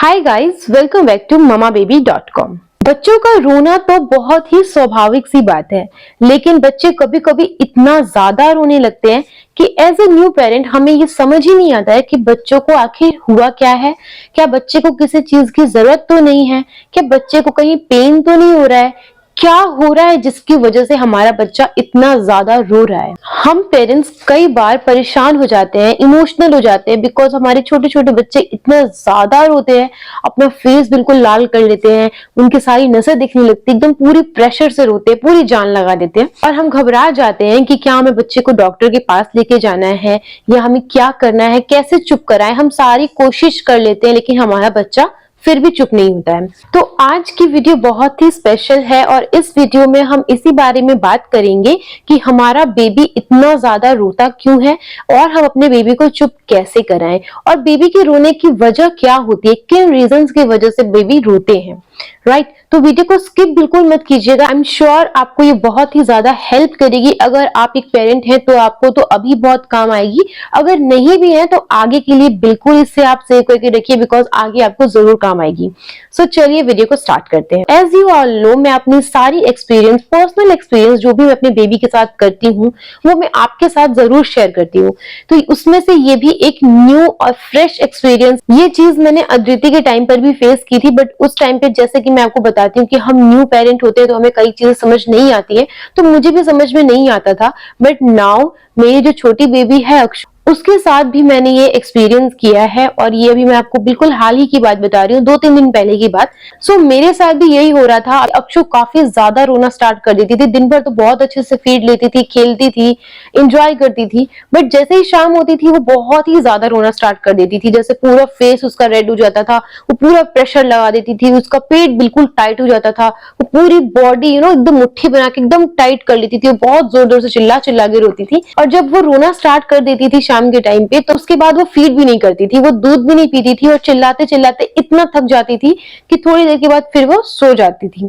Hi guys, welcome back to mamababy.com। बच्चों का रोना तो बहुत ही स्वाभाविक सी बात है, लेकिन बच्चे कभी कभी इतना ज्यादा रोने लगते हैं कि एज ए न्यू पेरेंट हमें ये समझ ही नहीं आता है कि बच्चों को आखिर हुआ क्या है। क्या बच्चे को किसी चीज की जरूरत तो नहीं है? क्या बच्चे को कहीं पेन तो नहीं हो रहा है? क्या हो रहा है जिसकी वजह से हमारा बच्चा इतना ज्यादा रो रहा है? हम पेरेंट्स कई बार परेशान हो जाते हैं, इमोशनल हो जाते हैं, बिकॉज हमारे छोटे छोटे बच्चे इतना ज्यादा रोते हैं, अपना फेस बिल्कुल लाल कर लेते हैं, उनकी सारी नसें दिखने लगती है, एकदम पूरी प्रेशर से रोते हैं, पूरी जान लगा देते हैं और हम घबरा जाते हैं कि क्या हमें बच्चे को डॉक्टर के पास लेके जाना है या हमें क्या करना है, कैसे चुप कराएं। हम सारी कोशिश कर लेते हैं, लेकिन हमारा बच्चा फिर भी चुप नहीं होता है। तो आज की वीडियो बहुत ही स्पेशल है और इस वीडियो में हम इसी बारे में बात करेंगे कि हमारा बेबी इतना ज्यादा रोता क्यों है और हम अपने बेबी को चुप कैसे कराएं और बेबी के रोने की वजह क्या होती है, किन रीजंस की वजह से बेबी रोते हैं। राइट, तो वीडियो को स्किप बिल्कुल मत कीजिएगा। आई एम श्योर आपको ये बहुत ही ज्यादा हेल्प करेगी। अगर आप एक पेरेंट हैं तो आपको तो अभी बहुत काम आएगी, अगर नहीं भी है तो आगे के लिए बिल्कुल इससे आप सेव करके रखिए, बिकॉज आगे आपको जरूर काम आएगी। सो चलिए वीडियो को स्टार्ट करते हैं। एज यू ऑल नो, मैं अपनी सारी एक्सपीरियंस, पर्सनल एक्सपीरियंस जो भी मैं अपने बेबी के साथ करती हूँ वो मैं आपके साथ जरूर शेयर करती हूँ। तो उसमें से ये भी एक न्यू और फ्रेश एक्सपीरियंस, ये चीज मैंने अदिति के टाइम पर भी फेस की थी, बट उस टाइम पे जैसे कि मैं आपको बताती हूँ कि हम न्यू पेरेंट होते हैं तो हमें कई चीजें समझ नहीं आती है, तो मुझे भी समझ में नहीं आता था। बट नाउ मेरी जो छोटी बेबी है अक्षु, उसके साथ भी मैंने ये एक्सपीरियंस किया है और ये भी मैं आपको बिल्कुल हाल ही की बात बता रही हूँ, 2-3 दिन पहले की बात। सो मेरे साथ भी यही हो रहा था। अक्षु काफी ज्यादा रोना स्टार्ट कर देती थी। दिन भर तो बहुत अच्छे से फीड लेती थी, खेलती थी, एंजॉय करती थी, बट जैसे ही शाम होती थी वो बहुत ही ज्यादा रोना स्टार्ट कर देती थी। जैसे पूरा फेस उसका रेड हो जाता था, वो पूरा प्रेशर लगा देती थी, उसका पेट बिल्कुल टाइट हो जाता था, वो पूरी बॉडी एकदम मुट्ठी बना के एकदम टाइट कर लेती थी, वो बहुत जोर जोर से चिल्ला चिल्ला के रोती थी। और जब वो रोना स्टार्ट कर देती थी शाम के टाइम पे, तो उसके बाद वो फीड भी नहीं करती थी, वो दूध भी नहीं पीती थी और चिल्लाते चिल्लाते इतना थक जाती थी कि थोड़ी देर के बाद फिर वो सो जाती थी।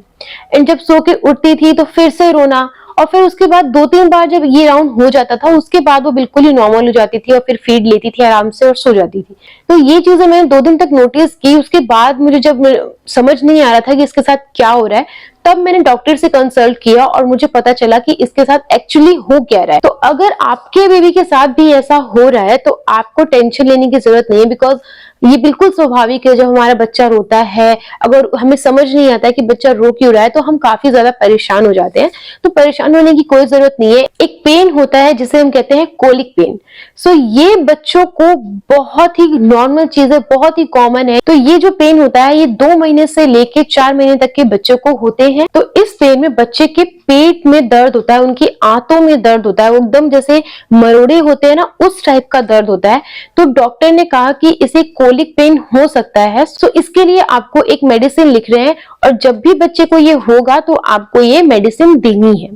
एंड जब सो के उठती थी तो फिर से रोना, और फिर उसके बाद 2-3 बार जब ये राउंड हो जाता था उसके बाद वो बिल्कुल ही नॉर्मल हो जाती थी और फिर फीड लेती थी आराम से और सो जाती थी। तो ये चीजें मैंने 2 दिन तक नोटिस की। उसके बाद मुझे जब समझ नहीं आ रहा था कि इसके साथ क्या हो रहा है, तब मैंने डॉक्टर से कंसल्ट किया और मुझे पता चला कि इसके साथ एक्चुअली हो क्या रहा है। तो अगर आपके बेबी के साथ भी ऐसा हो रहा है तो आपको टेंशन लेने की जरूरत नहीं है, बिकॉज ये बिल्कुल स्वाभाविक है। जब हमारा बच्चा रोता है, अगर हमें समझ नहीं आता है कि बच्चा रो क्यों रहा है, तो हम काफी ज्यादा परेशान हो जाते हैं। तो परेशान होने की कोई जरूरत नहीं है। एक पेन होता है जिसे हम कहते हैं कोलिक पेन। सो ये बच्चों को बहुत ही नॉर्मल चीज है, बहुत ही कॉमन है। तो ये जो पेन होता है ये 2 महीने से लेके 4 महीने तक के बच्चों को होते हैं। तो इस पेन में बच्चे के पेट में दर्द होता है, उनकी आंतों में दर्द होता है, वो एकदम जैसे मरोड़े होते हैं ना, उस टाइप का दर्द होता है। तो डॉक्टर ने कहा कि इसे कोलिक पेन हो सकता है। सो इसके लिए आपको एक मेडिसिन लिख रहे हैं और जब भी बच्चे को ये होगा तो आपको ये मेडिसिन देनी है।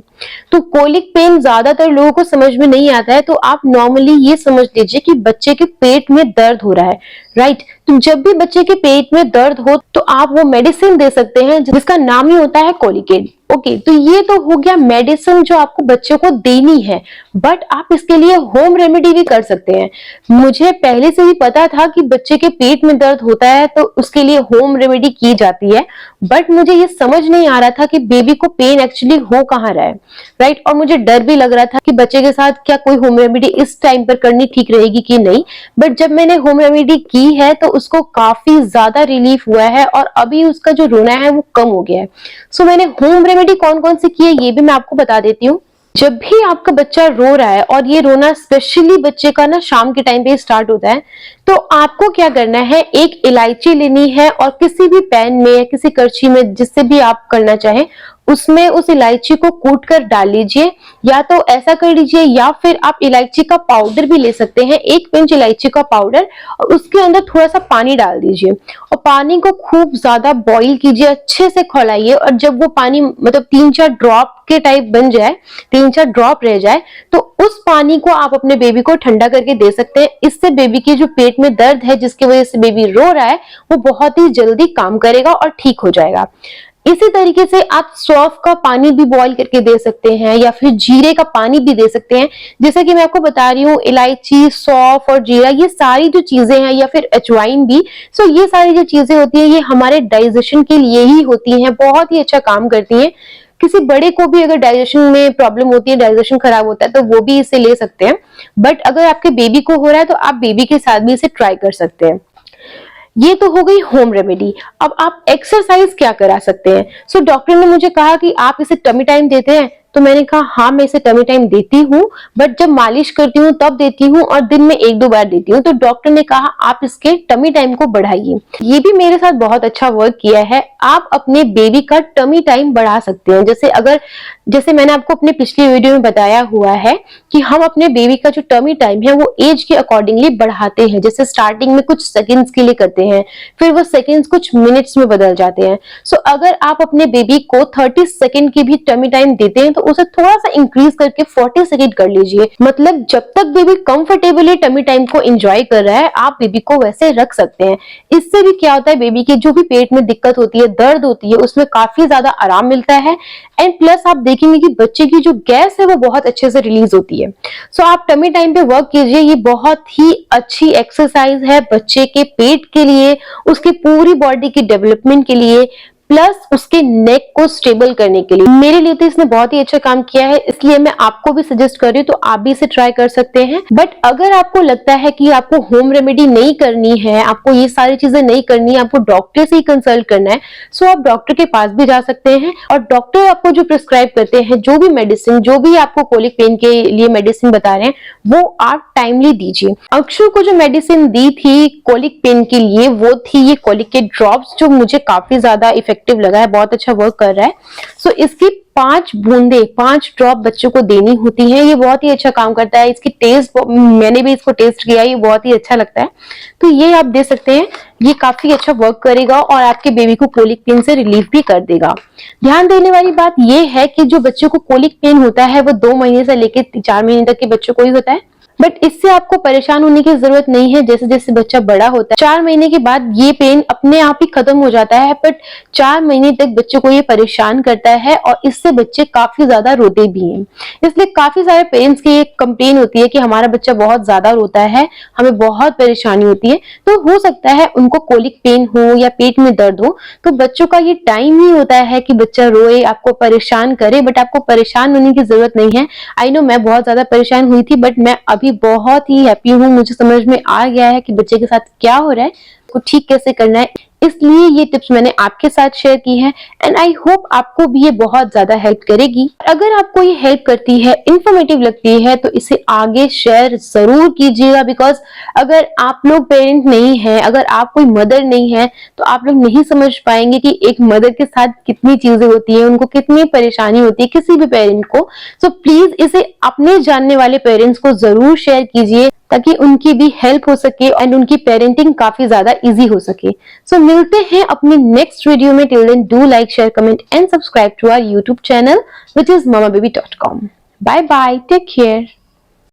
तो कोलिक पेन ज्यादातर लोगों को समझ में नहीं आता है, तो आप नॉर्मली ये समझ लीजिए कि बच्चे के पेट में दर्द हो रहा है। राइट, तो जब भी बच्चे के पेट में दर्द हो तो आप वो मेडिसिन दे सकते हैं जिसका नाम ही होता है कोलिकेट। ओके, तो ये तो हो गया मेडिसिन जो आपको बच्चे को देनी है, बट आप इसके लिए होम रेमेडी भी कर सकते हैं। मुझे पहले से ही पता था कि बच्चे के पेट में दर्द होता है तो उसके लिए होम रेमेडी की जाती है, बट मुझे ये समझ नहीं आ रहा था कि बेबी को पेन एक्चुअली हो कहाँ रहा है। राइट, और मुझे डर भी लग रहा था कि बच्चे के साथ क्या कोई होम रेमेडी इस टाइम पर करनी ठीक रहेगी कि नहीं। बट जब मैंने होम रेमेडी की है तो उसको काफी ज्यादा रिलीफ हुआ है और अभी उसका जो रोना है वो कम हो गया है। सो मैंने होम रेमेडी कौन कौन सी की है ये भी मैं आपको बता देती हूँ। जब भी आपका बच्चा रो रहा है और ये रोना स्पेशली बच्चे का ना शाम के टाइम पे स्टार्ट होता है, तो आपको क्या करना है, एक इलायची लेनी है और किसी भी पैन में या किसी करछी में, जिससे भी आप करना चाहें, उसमें उस इलायची को कूट कर डाल लीजिए। या तो ऐसा कर लीजिए या फिर आप इलायची का पाउडर भी ले सकते हैं, 1 पिंच इलायची का पाउडर, और उसके अंदर थोड़ा सा पानी डाल दीजिए और पानी को खूब ज्यादा बॉईल कीजिए, अच्छे से खौलाइए। और जब वो पानी मतलब 3-4 ड्रॉप के टाइप बन जाए, 3-4 ड्रॉप रह जाए, तो उस पानी को आप अपने बेबी को ठंडा करके दे सकते हैं। इससे बेबी के जो पेट में दर्द है जिसकी वजह से बेबी रो रहा है वो बहुत ही जल्दी काम करेगा और ठीक हो जाएगा। इसी तरीके से आप सौंफ का पानी भी बॉईल करके दे सकते हैं या फिर जीरे का पानी भी दे सकते हैं। जैसे कि मैं आपको बता रही हूँ, इलायची, सौंफ और जीरा, ये सारी जो चीजें हैं, या फिर अजवाइन भी, सो ये सारी जो चीजें होती हैं ये हमारे डाइजेशन के लिए ही होती हैं, बहुत ही अच्छा काम करती हैं। किसी बड़े को भी अगर डाइजेशन में प्रॉब्लम होती है, डाइजेशन खराब होता है, तो वो भी इसे ले सकते हैं। बट अगर आपके बेबी को हो रहा है तो आप बेबी के साथ भी इसे ट्राई कर सकते हैं। ये तो हो गई होम रेमेडी। अब आप एक्सरसाइज क्या करा सकते हैं? सो डॉक्टर ने मुझे कहा कि आप इसे टमी टाइम देते हैं, तो मैंने कहा हाँ, मैं इसे टमी टाइम देती हूँ, बट जब मालिश करती हूँ तब देती हूँ और दिन में 1-2 बार देती हूँ। तो डॉक्टर ने कहा आप इसके टमी टाइम को बढ़ाइए। ये भी मेरे साथ बहुत अच्छा वर्क किया है। आप अपने बेबी का टमी टाइम बढ़ा सकते हैं। जैसे मैंने आपको अपने पिछली वीडियो में बताया हुआ है कि हम अपने बेबी का जो टमी टाइम है वो एज के अकॉर्डिंगली बढ़ाते हैं। जैसे स्टार्टिंग में कुछ सेकंड्स के लिए करते हैं, फिर वो सेकंड्स कुछ मिनट्स में बदल जाते हैं। सो अगर आप अपने बेबी को 30 सेकंड की भी टमी टाइम देते हैं तो उसे थोड़ा सा इंक्रीज करके 40 सेकंड कर लीजिए। मतलब जब तक बेबी कंफर्टेबली टमी टाइम को एंजॉय कर रहा है, आप बेबी को वैसे रख सकते हैं। इससे भी क्या होता है, बेबी की जो भी पेट में दिक्कत होती है, दर्द होती है, उसमें काफी ज्यादा आराम मिलता है। एंड प्लस आप देखेंगे कि बच्चे की जो गैस है वो बहुत अच्छे से रिलीज होती है। सो आप टमी टाइम पे वर्क कीजिए। ये बहुत ही अच्छी एक्सरसाइज है बच्चे के पेट के लिए, उसकी पूरी बॉडी की डेवलपमेंट के लिए, प्लस उसके नेक को स्टेबल करने के लिए। मेरे लिए तो इसने बहुत ही अच्छा काम किया है, इसलिए मैं आपको भी सजेस्ट कर रही हूँ, तो आप भी इसे ट्राई कर सकते हैं। बट अगर आपको लगता है कि आपको होम रेमेडी नहीं करनी है, आपको ये सारी चीजें नहीं करनी है, आपको डॉक्टर से ही कंसल्ट करना है, सो आप डॉक्टर के पास भी जा सकते हैं। और डॉक्टर आपको जो प्रिस्क्राइब करते हैं, जो भी मेडिसिन, जो भी आपको कोलिक पेन के लिए मेडिसिन बता रहे हैं, वो आप टाइमली दीजिए। अक्षु को जो मेडिसिन दी थी कोलिक पेन के लिए, वो थी ये कोलिक के ड्रॉप्स, जो मुझे काफी ज्यादा इफेक्टिव लगा है, बहुत अच्छा वर्क कर रहा है। सो इसकी 5 बूंदे, 5 ड्रॉप बच्चों को देनी होती है। ये बहुत ही अच्छा काम करता है। इसकी टेस्ट, मैंने भी इसको टेस्ट किया, ये बहुत ही अच्छा लगता है। तो ये आप दे सकते हैं, ये काफी अच्छा वर्क करेगा और आपके बेबी को कोलिक पेन से रिलीफ भी कर देगा। ध्यान देने वाली बात ये है कि जो बच्चों को कोलिक पेन होता है वो 2 महीने से लेकर 4 महीने तक के बच्चों को ही होता है। बट इससे आपको परेशान होने की जरूरत नहीं है। जैसे जैसे बच्चा बड़ा होता है, 4 महीने के बाद ये पेन अपने आप ही खत्म हो जाता है, बट 4 महीने तक बच्चों को ये परेशान करता है और इससे बच्चे काफी ज्यादा रोते भी हैं। इसलिए काफी सारे पेरेंट्स की एक कंप्लेन होती है कि हमारा बच्चा बहुत ज्यादा रोता है, हमें बहुत परेशानी होती है। तो हो सकता है उनको कोलिक पेन हो या पेट में दर्द हो, तो बच्चों का ये टाइम ही होता है कि बच्चा रोए, आपको परेशान करे। बट आपको परेशान होने की जरूरत नहीं है। आई नो मैं बहुत ज्यादा परेशान हुई थी, बट मैं अभी बहुत ही हैप्पी हूँ। मुझे समझ में आ गया है कि बच्चे के साथ क्या हो रहा है, को ठीक कैसे करना है, इसलिए ये टिप्स मैंने आपके साथ शेयर की है। एंड आई होप आपको भी ये बहुत ज्यादा हेल्प करेगी। अगर आपको ये हेल्प करती है, इंफॉर्मेटिव लगती है, तो इसे आगे शेयर जरूर कीजिएगा। बिकॉज अगर आप लोग पेरेंट नहीं है, अगर आप कोई मदर नहीं है, तो आप लोग नहीं समझ पाएंगे कि एक मदर के साथ कितनी चीजें होती है, उनको कितनी परेशानी होती है, किसी भी पेरेंट को। सो प्लीज इसे अपने जानने वाले पेरेंट्स को जरूर शेयर कीजिए, ताकि उनकी भी हेल्प हो सके एंड उनकी पेरेंटिंग काफी ज्यादा इजी हो सके। सो मिलते हैं अपने नेक्स्ट वीडियो में। Till then do like, share, comment and subscribe to our YouTube channel which is mamababy.com. Bye bye, take care.